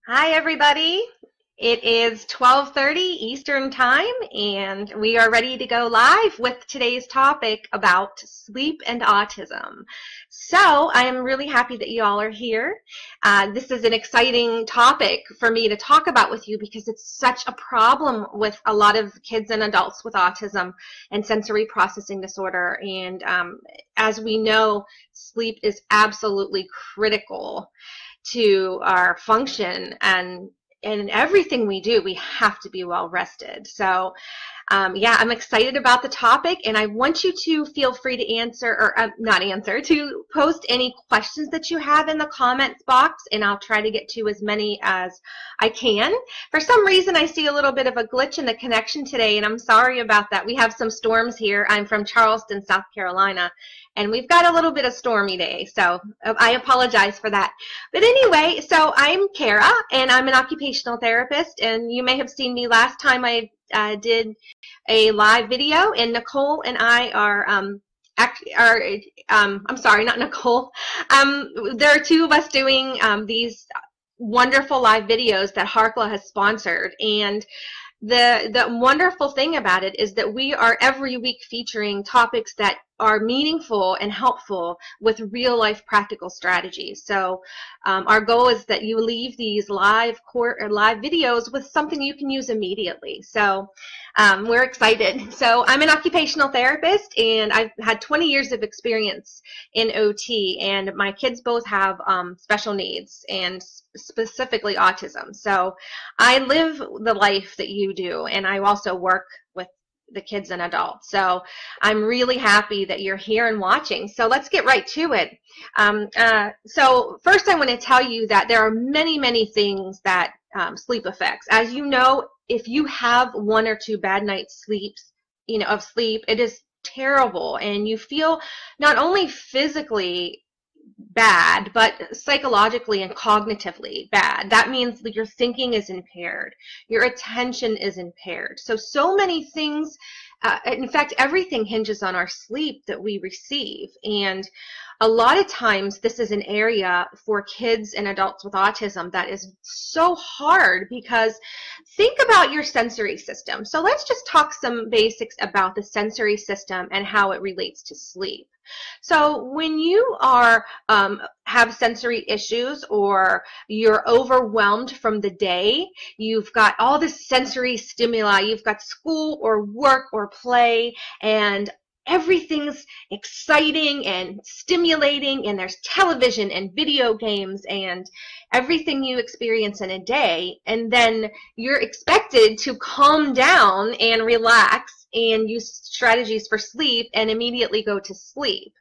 Hi, everybody. It is 12:30 Eastern Time, and we are ready to go live with today's topic about sleep and autism. So I am really happy that you all are here. This is an exciting topic for me to talk about with you because it's such a problem with a lot of kids and adults with autism and sensory processing disorder. And as we know, sleep is absolutely critical to our function, and everything we do, we have to be well rested. So yeah, I'm excited about the topic, and I want you to feel free to answer, or not answer, to post any questions that you have in the comments box, and I'll try to get to as many as I can. For some reason, I see a little bit of a glitch in the connection today, and I'm sorry about that. We have some storms here. I'm from Charleston, South Carolina, and we've got a little bit of stormy day, so I apologize for that. But anyway, so I'm Cara, and I'm an occupational therapist, and you may have seen me last time I did a live video, and Nicole and I are I'm sorry, not Nicole. There are two of us doing these wonderful live videos that Harkla has sponsored, and the wonderful thing about it is that we are every week featuring topics that are meaningful and helpful with real life practical strategies. So our goal is that you leave these live videos with something you can use immediately. So we're excited. So I'm an occupational therapist, and I've had 20 years of experience in OT, and my kids both have special needs, and specifically autism. So I live the life that you do, and I also work with the kids and adults. So I'm really happy that you're here and watching. So let's get right to it. So first I want to tell you that there are many, many things that sleep affects. As you know, if you have one or two bad nights sleeps, of sleep, it is terrible, and you feel not only physically bad, but psychologically and cognitively bad. That means that your thinking is impaired, your attention is impaired. So many things, in fact, everything hinges on our sleep that we receive. And a lot of times this is an area for kids and adults with autism that is so hard, because think about your sensory system. So let's just talk some basics about the sensory system and how it relates to sleep. So when you are have sensory issues, or you're overwhelmed from the day, you've got all this sensory stimuli, you've got school or work or play, and everything's exciting and stimulating, and there's television and video games and everything you experience in a day, and then you're expected to calm down and relax and use strategies for sleep and immediately go to sleep.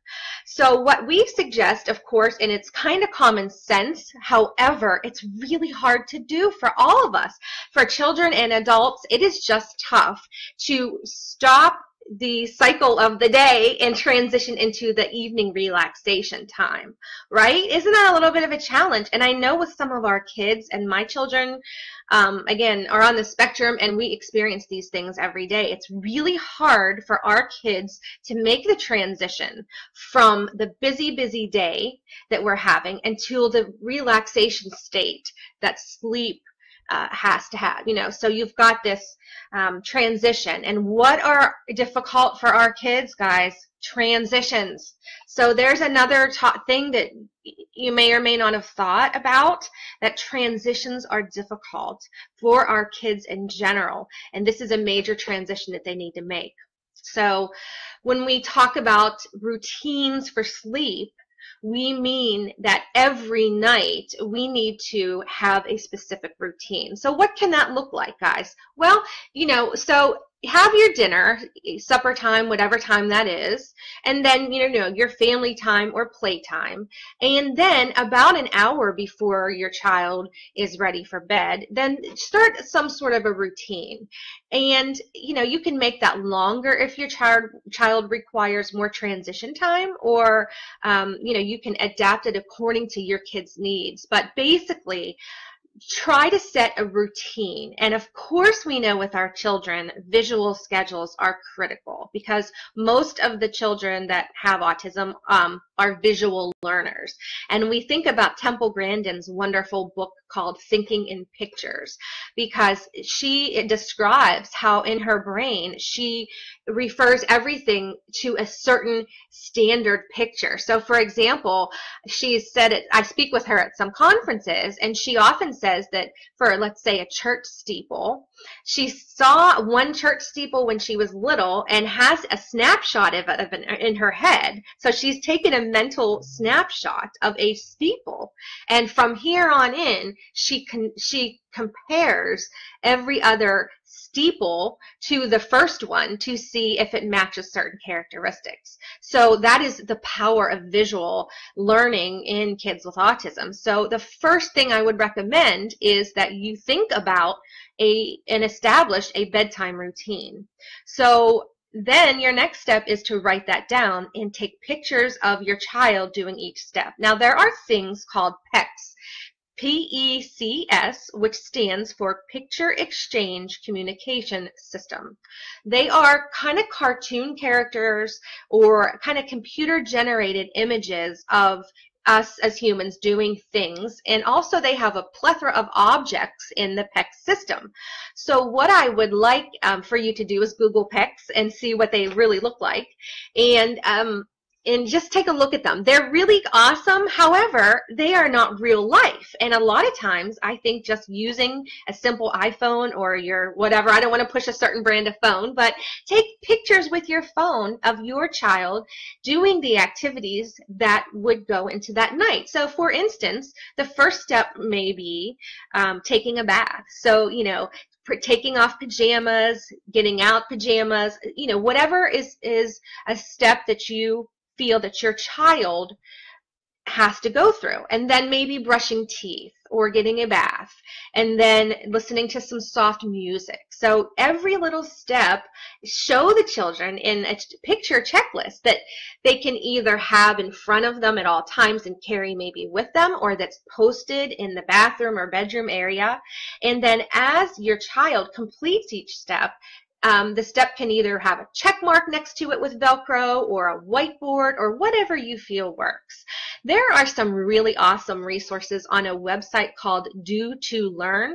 So what we suggest, of course, and it's kind of common sense, however, it's really hard to do for all of us. For children and adults, it is just tough to stop the cycle of the day and transition into the evening relaxation time, right? Isn't that a little bit of a challenge? And I know with some of our kids, and my children, again, are on the spectrum, and we experience these things every day. It's really hard for our kids to make the transition from the busy, busy day that we're having until the relaxation state that sleep has to have, so you've got this transition. And what are difficult for our kids, guys? Transitions. So there's another thing that you may or may not have thought about, that transitions are difficult for our kids in general, and this is a major transition that they need to make. So when we talk about routines for sleep, we mean that every night we need to have a specific routine. So what can that look like, guys? Well, so have your dinner, supper time, whatever time that is, and then, your family time or playtime. And then about an hour before your child is ready for bed, then start some sort of a routine. And, you can make that longer if your child requires more transition time, or, you can adapt it according to your kid's needs. But basically, try to set a routine. And of course, we know with our children, visual schedules are critical because most of the children that have autism are visual learners. And we think about Temple Grandin's wonderful book called Thinking in Pictures, because it describes how in her brain she refers everything to a certain standard picture. So for example, she said it, I speak with her at some conferences, and she often says that for, let's say, a church steeple, she saw one church steeple when she was little and has a snapshot of it in her head. So she's taken a mental snapshot of a steeple, and from here on in, she compares every other steeple to the first one to see if it matches certain characteristics. So that is the power of visual learning in kids with autism. So the first thing I would recommend is that you think about and establish a bedtime routine. So then your next step is to write that down and take pictures of your child doing each step. Now there are things called PECS. PECS, which stands for Picture Exchange Communication System. They are kind of cartoon characters or kind of computer-generated images of us as humans doing things, and also they have a plethora of objects in the PECS system. So what I would like for you to do is Google PECS and see what they really look like, and just take a look at them. They're really awesome. However, they are not real life. And a lot of times, I think just using a simple iPhone or your whatever, I don't want to push a certain brand of phone, but take pictures with your phone of your child doing the activities that would go into that night. So for instance, the first step may be taking a bath. So, you know, taking off pajamas, getting out pajamas, you know, whatever is a step that you feel that your child has to go through, and then maybe brushing teeth or getting a bath, and then listening to some soft music. So every little step, show the children in a picture checklist that they can either have in front of them at all times and carry maybe with them, or that's posted in the bathroom or bedroom area. And then as your child completes each step, the step can either have a check mark next to it with Velcro or a whiteboard or whatever you feel works. There are some really awesome resources on a website called Do2Learn,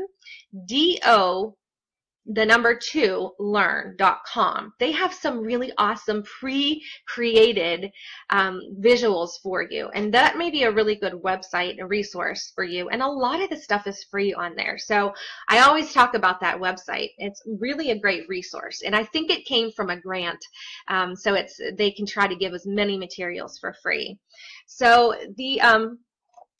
learn.com. They have some really awesome pre-created visuals for you, and that may be a really good website and resource for you, and a lot of the stuff is free on there. So I always talk about that website. It's really a great resource, and I think it came from a grant, so they can try to give as many materials for free. So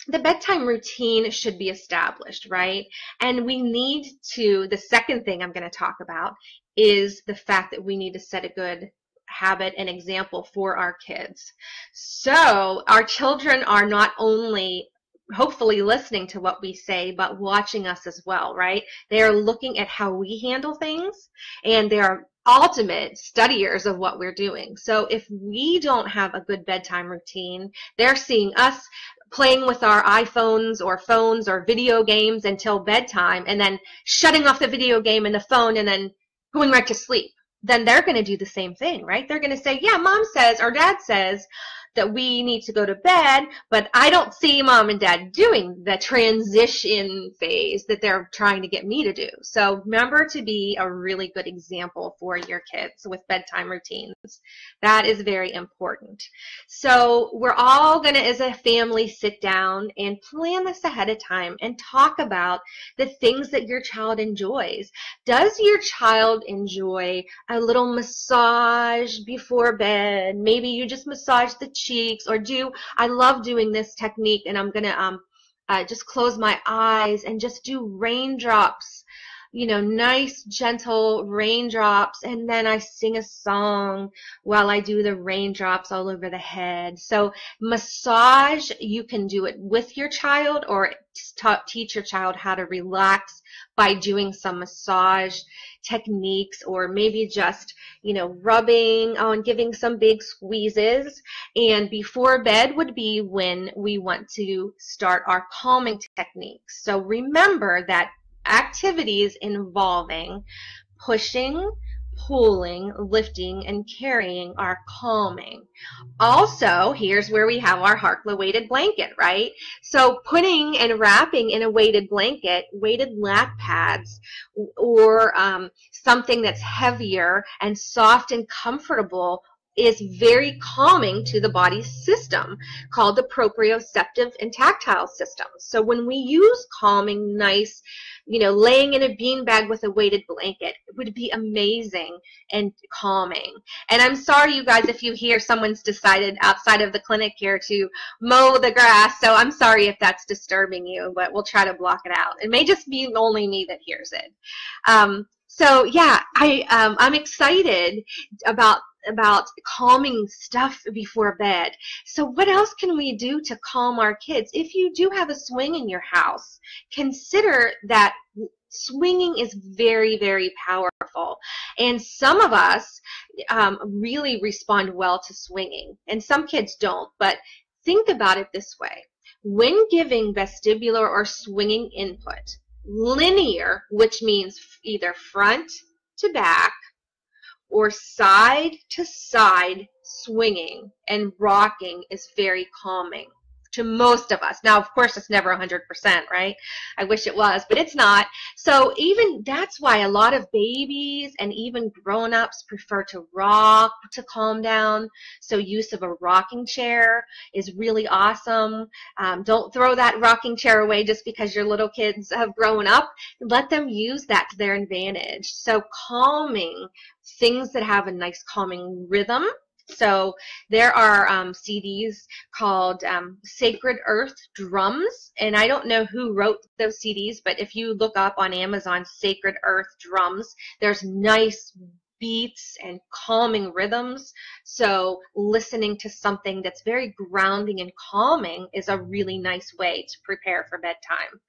the bedtime routine should be established, right? And we need to, the second thing I'm going to talk about is the fact that we need to set a good habit and example for our kids. So our children are not only hopefully listening to what we say, but watching us as well, right? They are looking at how we handle things, and they are ultimate studiers of what we're doing. So if we don't have a good bedtime routine, they're seeing us playing with our iPhones or phones or video games until bedtime, and then shutting off the video game and the phone and then going right to sleep. Then they're going to do the same thing, right? They're going to say, yeah, mom says or dad says that we need to go to bed, but I don't see mom and dad doing the transition phase that they're trying to get me to do. So remember to be a really good example for your kids with bedtime routines. That is very important. So we're all going to, as a family, sit down and plan this ahead of time and talk about the things that your child enjoys. Does your child enjoy a little massage before bed? Maybe you just massage the cheeks, or I love doing this technique, and I'm gonna just close my eyes and just do raindrops, nice gentle raindrops, and then I sing a song while I do the raindrops all over the head. So massage, you can do it with your child or teach your child how to relax by doing some massage techniques, or maybe just, rubbing on, giving some big squeezes. And before bed would be when we want to start our calming techniques. So remember that activities involving pushing, pulling, lifting, and carrying are calming. Also, here's where we have our Harkla weighted blanket, right? So putting and wrapping in a weighted blanket, weighted lap pads, or something that's heavier and soft and comfortable is very calming to the body's system, called the proprioceptive and tactile system. So when we use calming, nice, laying in a beanbag with a weighted blanket, it would be amazing and calming. And I'm sorry, you guys, if you hear someone's decided outside of the clinic here to mow the grass, so I'm sorry if that's disturbing you, but we'll try to block it out. It may just be only me that hears it. So yeah, I'm excited about calming stuff before bed. So what else can we do to calm our kids? If you do have a swing in your house, consider that swinging is very, very powerful. And some of us really respond well to swinging, and some kids don't. But think about it this way. When giving vestibular or swinging input, linear, which means either front to back or side to side swinging and rocking, is very calming to most of us. Now, of course, it's never 100%, right? I wish it was, but it's not. So even that's why a lot of babies and even grown-ups prefer to rock to calm down. So use of a rocking chair is really awesome. Don't throw that rocking chair away just because your little kids have grown up. Let them use that to their advantage. So calming, things that have a nice calming rhythm. So there are CDs called Sacred Earth Drums, and I don't know who wrote those CDs, but if you look up on Amazon Sacred Earth Drums, there's nice beats and calming rhythms. So listening to something that's very grounding and calming is a really nice way to prepare for bedtime.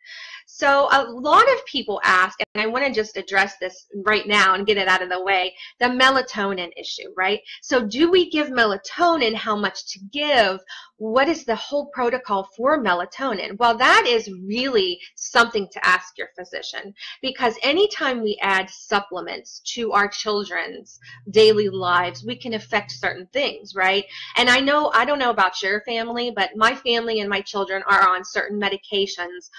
So a lot of people ask, and I want to just address this right now and get it out of the way, the melatonin issue, right? So do we give melatonin? How much to give? What is the whole protocol for melatonin? Well, that is really something to ask your physician, because anytime we add supplements to our children's daily lives, we can affect certain things, right? And I don't know about your family, but my family and my children are on certain medications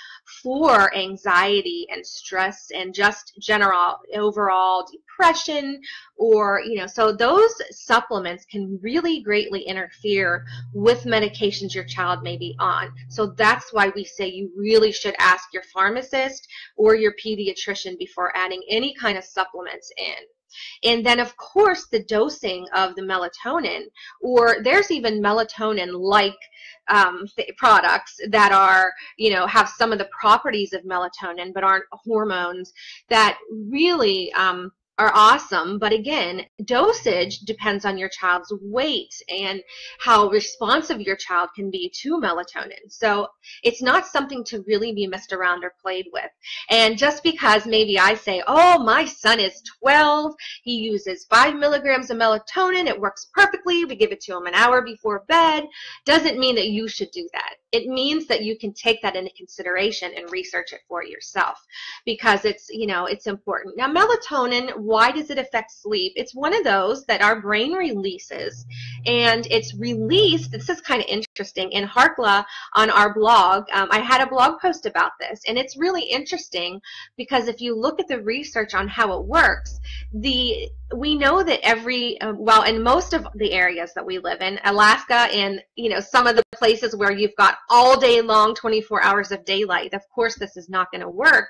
for anxiety and stress and just general overall depression, or so those supplements can really greatly interfere with medications your child may be on. So that's why we say you really should ask your pharmacist or your pediatrician before adding any kind of supplements in. And then, of course, the dosing of the melatonin, or there's even melatonin-like products that are, have some of the properties of melatonin but aren't hormones, that really are awesome. But again, dosage depends on your child's weight and how responsive your child can be to melatonin. So it's not something to really be messed around or played with. And just because maybe I say, oh, my son is 12, he uses 5 milligrams of melatonin, it works perfectly, we give it to him an hour before bed, doesn't mean that you should do that. It means that you can take that into consideration and research it for yourself, because it's, it's important. Now, melatonin, why does it affect sleep? It's one of those that our brain releases, and it's released, this is kind of interesting, in Harkla on our blog. I had a blog post about this, and it's really interesting because if you look at the research on how it works, we know that well, in most of the areas that we live in, Alaska and, some of the places where you've got all day long, 24 hours of daylight, of course this is not going to work,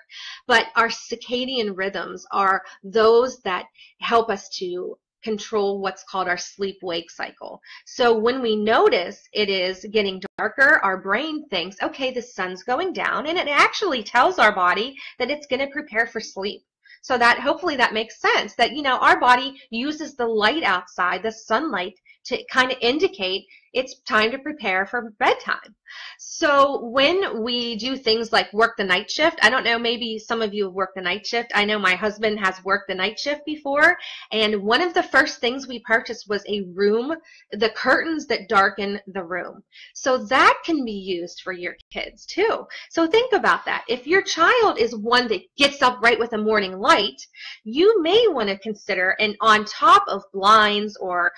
but our circadian rhythms are those that help us to control what's called our sleep-wake cycle. So when we notice it is getting darker, our brain thinks, okay, the sun's going down, and it actually tells our body that it's going to prepare for sleep. So that hopefully that makes sense, that, you know, our body uses the light outside, the sunlight, to kind of indicate it's time to prepare for bedtime. So when we do things like work the night shift, I don't know, maybe some of you have worked the night shift. I know my husband has worked the night shift before, and one of the first things we purchased was a room, the curtains that darken the room. So that can be used for your kids too. So think about that. If your child is one that gets up right with the morning light, you may want to consider, and on top of blinds or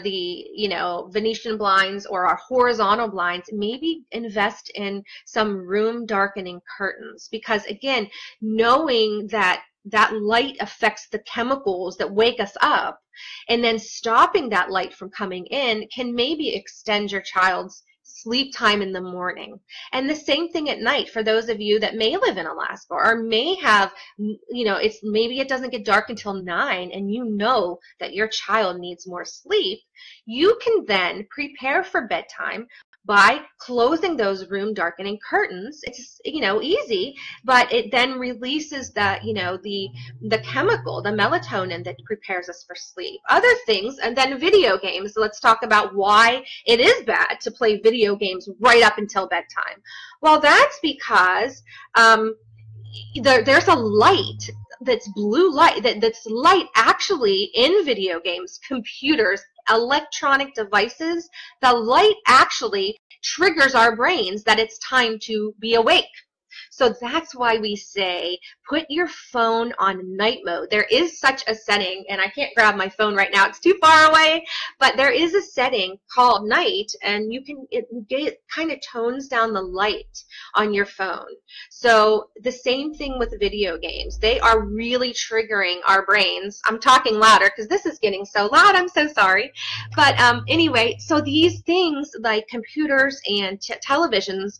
the, you know, Venetian blinds or our horizontal blinds, maybe invest in some room darkening curtains, because again, knowing that that light affects the chemicals that wake us up, and then stopping that light from coming in can maybe extend your child's sleep time in the morning. And the same thing at night for those of you that may live in Alaska or may have, you know, it's maybe it doesn't get dark until 9 and you know that your child needs more sleep. You can then prepare for bedtime by closing those room darkening curtains. It's, you know, easy, but it then releases the, you know, the chemical, the melatonin that prepares us for sleep. Other things, and then video games. Let's talk about why it is bad to play video games right up until bedtime. Well, that's because there's a light that's blue light, that's light actually in video games, computers, electronic devices. The light actually triggers our brains that it's time to be awake. So that's why we say put your phone on night mode. There is such a setting, and I can't grab my phone right now, it's too far away, but there is a setting called night, and you can, it kind of tones down the light on your phone. So the same thing with video games. They are really triggering our brains. I'm talking louder because this is getting so loud, I'm so sorry. But anyway, so these things like computers and televisions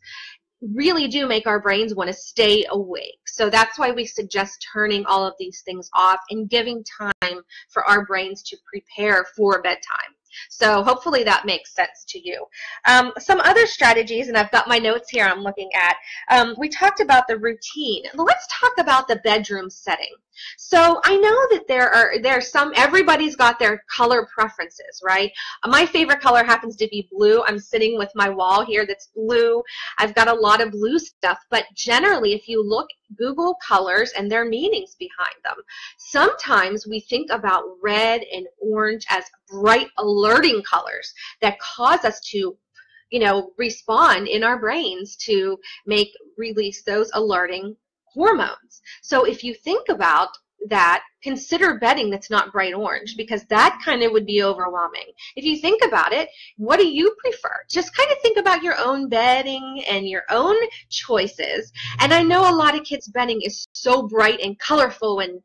really do make our brains want to stay awake. So that's why we suggest turning all of these things off and giving time for our brains to prepare for bedtime. So hopefully that makes sense to you. Some other strategies, and I've got my notes here I'm looking at. We talked about the routine. Let's talk about the bedroom setting. So I know that there's some, everybody's got their color preferences, right? My favorite color happens to be blue. I'm sitting with my wall here that's blue. I've got a lot of blue stuff, but generally if you look, Google colors and their meanings behind them. Sometimes we think about red and orange as bright alerting colors that cause us to, you know, respond in our brains to release those alerting hormones. So if you think about that, consider bedding that's not bright orange, because that kind of would be overwhelming. If you think about it, what do you prefer? Just kind of think about your own bedding and your own choices. And I know a lot of kids' bedding is so bright and colorful and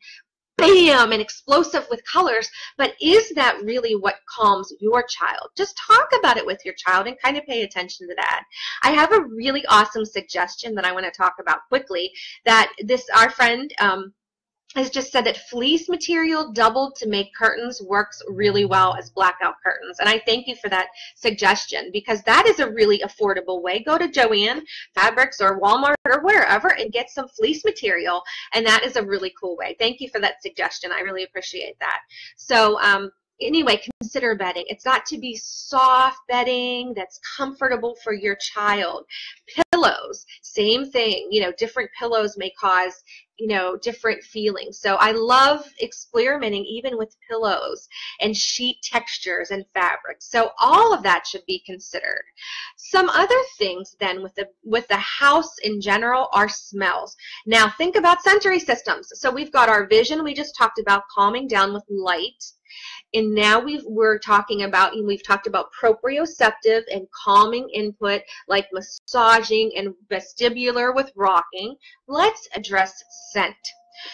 bam and explosive with colors, but is that really what calms your child? Just talk about it with your child and kind of pay attention to that. I have a really awesome suggestion that I want to talk about quickly, that our friend has just said that fleece material doubled to make curtains works really well as blackout curtains. And I thank you for that suggestion, because that is a really affordable way. Go to Joann Fabrics or Walmart or wherever and get some fleece material, and that is a really cool way. Thank you for that suggestion. I really appreciate that. So anyway, consider bedding. It's got to be soft bedding that's comfortable for your child. Pillows, same thing. You know, different pillows may cause, you know, different feelings. So I love experimenting even with pillows and sheet textures and fabrics. So all of that should be considered. Some other things then with the house in general are smells. Now think about sensory systems. So we've got our vision, we just talked about calming down with light. And now we've talked about proprioceptive and calming input like massaging and vestibular with rocking. Let's address scent.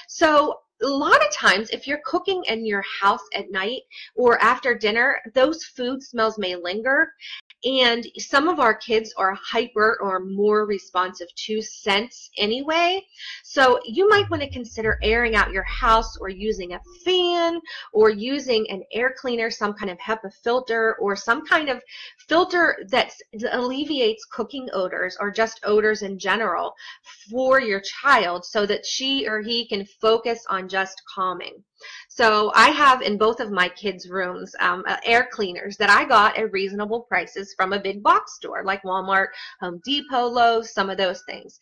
So a lot of times, if you're cooking in your house at night or after dinner, those food smells may linger. And some of our kids are hyper or more responsive to scents anyway. So you might want to consider airing out your house or using a fan or using an air cleaner, some kind of HEPA filter or some kind of filter that alleviates cooking odors or just odors in general for your child so that she or he can focus on just calming. So I have in both of my kids' rooms air cleaners that I got at reasonable prices from a big box store like Walmart, Home Depot, Lowe's, some of those things.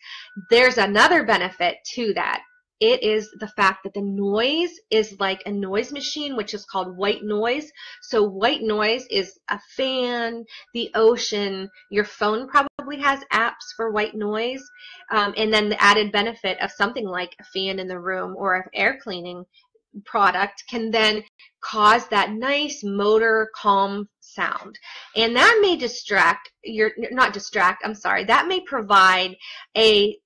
There's another benefit to that. It is the fact that the noise is like a noise machine, which is called white noise. So white noise is a fan, the ocean, your phone probably has apps for white noise, and then the added benefit of something like a fan in the room or an air cleaning product can then cause that nice motor calm sound, and that may that may provide a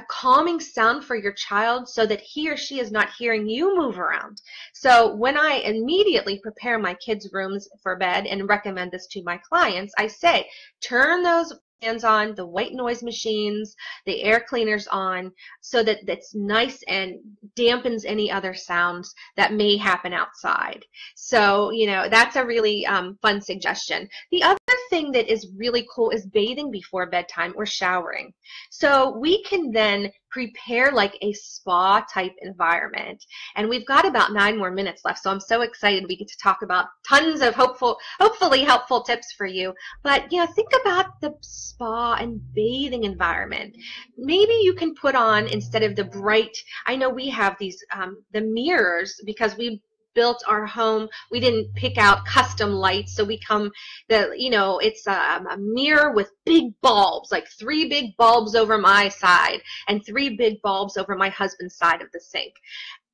calming sound for your child so that he or she is not hearing you move around. So when I immediately prepare my kids' rooms for bed and recommend this to my clients, I say turn those fans on, the white noise machines, the air cleaners on, so that that's nice and dampens any other sounds that may happen outside. So, you know, that's a really fun suggestion. The other thing that is really cool is bathing before bedtime or showering. So we can then prepare like a spa type environment. And we've got about 9 more minutes left, so I'm so excited we get to talk about tons of hopefully helpful tips for you. But, you know, think about the spa and bathing environment. Maybe you can put on, instead of the bright, I know we have these, the mirrors, because we built our home, we didn't pick out custom lights, so we come, it's a mirror with big bulbs, like 3 big bulbs over my side and 3 big bulbs over my husband's side of the sink.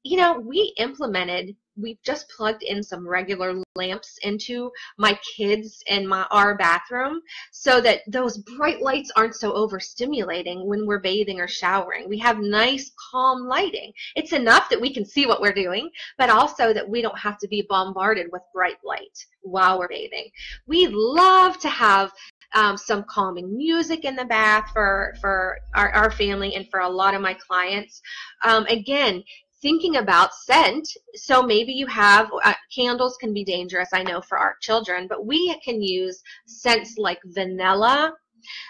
You know, we've just plugged in some regular lamps into my kids and our bathroom so that those bright lights aren't so overstimulating when we're bathing or showering. We have nice, calm lighting. It's enough that we can see what we're doing, but also that we don't have to be bombarded with bright light while we're bathing. We love to have some calming music in the bath for our family and for a lot of my clients. Again, thinking about scent, so maybe you have, candles can be dangerous, I know, for our children, but we can use scents like vanilla.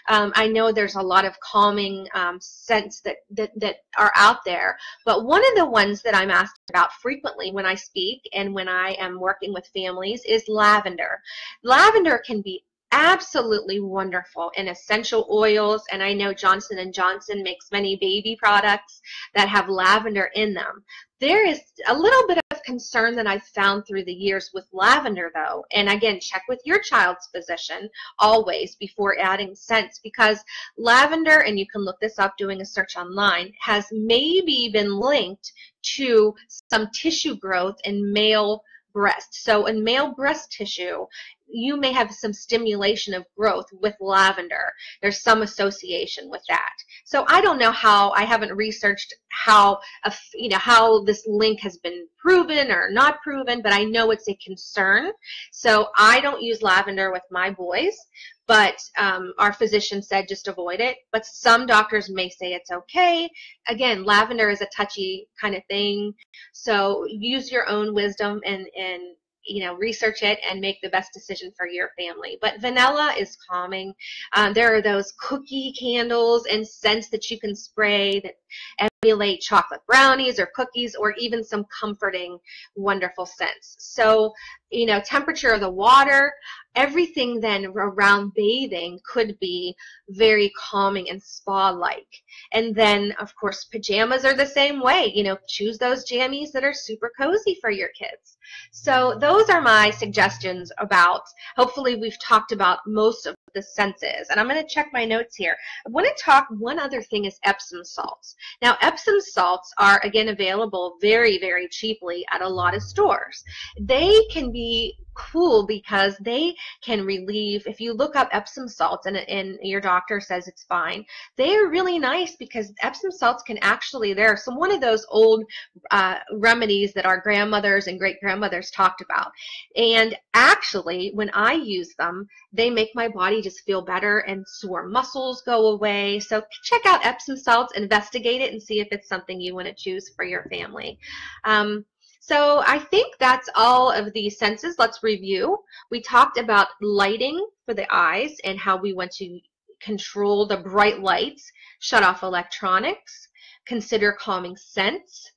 I know there's a lot of calming scents that are out there, but one of the ones that I'm asked about frequently when I speak and when I am working with families is lavender. Lavender can be absolutely wonderful in essential oils, and I know Johnson & Johnson makes many baby products that have lavender in them. There is a little bit of concern that I've found through the years with lavender, though, and again, check with your child's physician always before adding scents, because lavender, and you can look this up doing a search online, has maybe been linked to some tissue growth in male breast. So in male breast tissue, you may have some stimulation of growth with lavender. There's some association with that. So I don't know how, I haven't researched how this link has been proven or not proven, but I know it's a concern. So I don't use lavender with my boys, but our physician said just avoid it. But some doctors may say it's okay. Again, lavender is a touchy kind of thing, so use your own wisdom and research it and make the best decision for your family. But vanilla is calming. There are those cookie candles and scents that you can spray that emulate chocolate brownies or cookies, or even some comforting, wonderful scents. So, temperature of the water, everything then around bathing could be very calming and spa-like. And then, of course, pajamas are the same way. Choose those jammies that are super cozy for your kids. So those are my suggestions about, hopefully we've talked about most of the senses. And I'm going to check my notes here. I want to talk, one other thing is Epsom salts. Now, Epsom salts are, again, available very, very cheaply at a lot of stores. They can be cool because they can relieve, if you look up Epsom salts and your doctor says it's fine, they are really nice because Epsom salts can actually, they're some one of those old remedies that our grandmothers and great grandmothers talked about. And actually, when I use them, they make my body just feel better and sore muscles go away. So check out Epsom salts, investigate it, and see if it's something you want to choose for your family. So I think that's all of the senses. Let's review. We talked about lighting for the eyes and how we want to control the bright lights, shut off electronics, consider calming scents,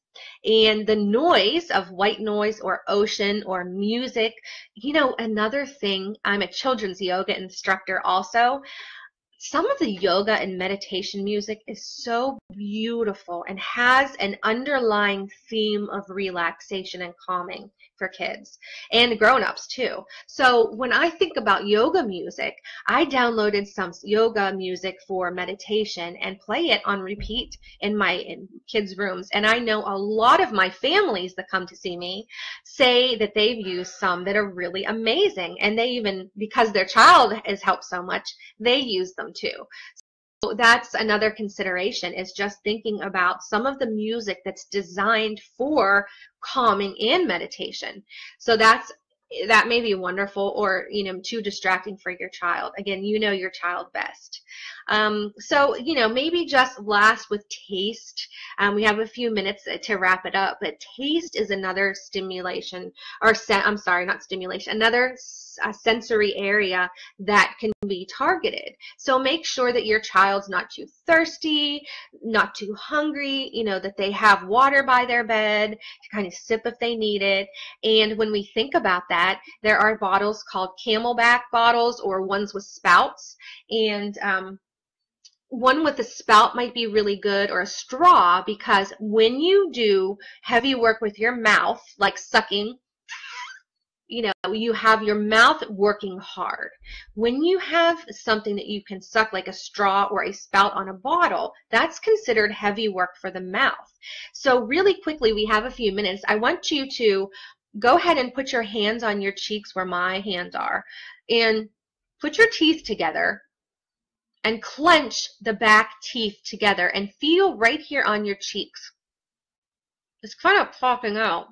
and the noise of white noise or ocean or music. You know, another thing, I'm a children's yoga instructor also. Some of the yoga and meditation music is so beautiful and has an underlying theme of relaxation and calming for kids and grown-ups too. So when I think about yoga music, I downloaded some yoga music for meditation and play it on repeat in kids' rooms. And I know a lot of my families that come to see me say that they've used some that are really amazing. And they even, because their child has helped so much, they use them too. So that's another consideration, is just thinking about some of the music that's designed for calming and meditation. So that may be wonderful, or too distracting for your child. Again, you know your child best. So maybe just last with taste. We have a few minutes to wrap it up, but taste is another stimulation, or I'm sorry, not stimulation, another sensory area that can be targeted. So make sure that your child's not too thirsty, not too hungry, that they have water by their bed to kind of sip if they need it. And when we think about that, there are bottles called Camelback bottles, or ones with spouts, and one with a spout might be really good, or a straw, because when you do heavy work with your mouth, like sucking, you have your mouth working hard. When you have something that you can suck, like a straw or a spout on a bottle, that's considered heavy work for the mouth. So really quickly, we have a few minutes. I want you to go ahead and put your hands on your cheeks where my hands are, and put your teeth together and clench the back teeth together and feel right here on your cheeks. It's kind of popping out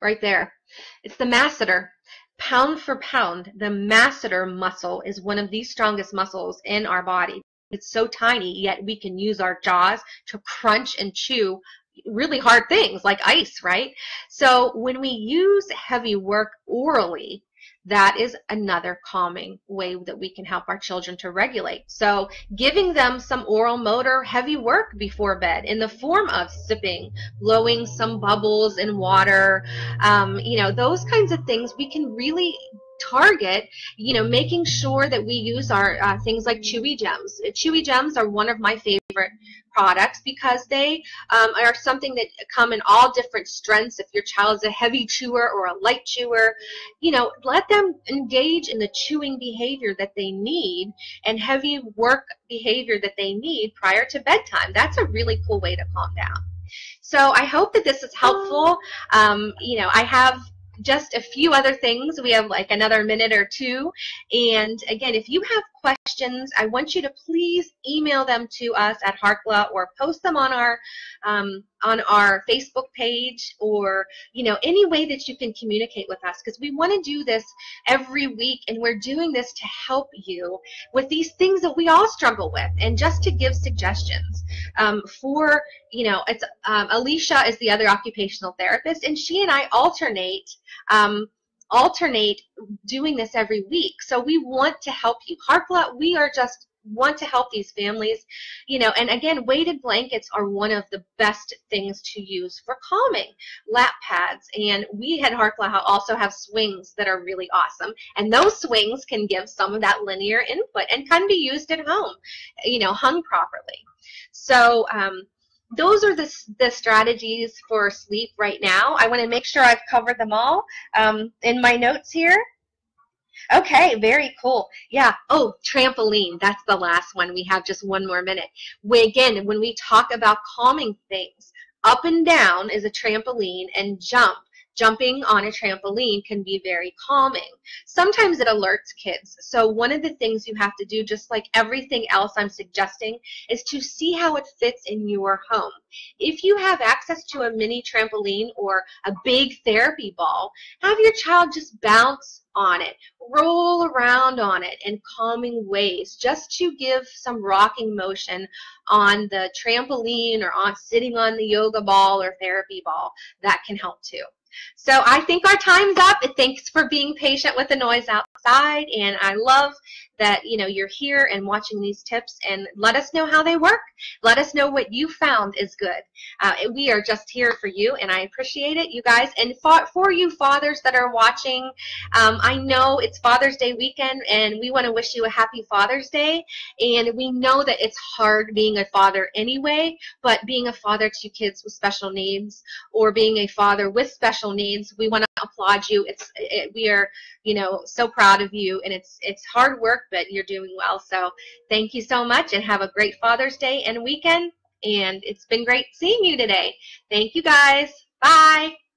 right there. It's the masseter. Pound for pound, the masseter muscle is one of the strongest muscles in our body. It's so tiny, yet we can use our jaws to crunch and chew really hard things like ice, right? So when we use heavy work orally, that is another calming way that we can help our children to regulate. So giving them some oral motor heavy work before bed in the form of sipping, blowing some bubbles in water, those kinds of things we can really target, making sure that we use our things like Chewy Gems. Chewy Gems are one of my favorite products because they are something that come in all different strengths. If your child is a heavy chewer or a light chewer, let them engage in the chewing behavior that they need and heavy work behavior that they need prior to bedtime. That's a really cool way to calm down. So I hope that this is helpful. I have just a few other things. We have like another minute or two. And again, if you have questions, I want you to please email them to us at Harkla, or post them on our Facebook page, or any way that you can communicate with us, because we want to do this every week, and we're doing this to help you with these things that we all struggle with, and just to give suggestions. It's Alicia is the other occupational therapist, and she and I alternate doing this every week. So we want to help you. Harkla, we are just want to help these families, and again, weighted blankets are one of the best things to use for calming. Lap pads, and we at Harkla also have swings that are really awesome, and those swings can give some of that linear input and can be used at home, hung properly. So those are the strategies for sleep right now. I want to make sure I've covered them all in my notes here. Okay, very cool. Yeah. Oh, trampoline. That's the last one. We have just one more minute. Again, when we talk about calming things, up and down is a trampoline, and jump jumping on a trampoline can be very calming. Sometimes it alerts kids. So one of the things you have to do, just like everything else I'm suggesting, is to see how it fits in your home. If you have access to a mini trampoline or a big therapy ball, have your child just bounce on it, roll around on it in calming ways, just to give some rocking motion on the trampoline or on sitting on the yoga ball or therapy ball. That can help too. So I think our time's up. Thanks for being patient with the noise outside, and I love that you're here and watching these tips, and let us know how they work. Let us know what you found is good. We are just here for you, and I appreciate it, you guys. And for you fathers that are watching, I know it's Father's Day weekend, and we want to wish you a happy Father's Day. And we know that it's hard being a father anyway, but being a father to kids with special needs, or being a father with special needs, we want to applaud you. We are so proud of you, and it's hard work, but you're doing well. So thank you so much, and have a great Father's Day and weekend. And it's been great seeing you today. Thank you, guys. Bye.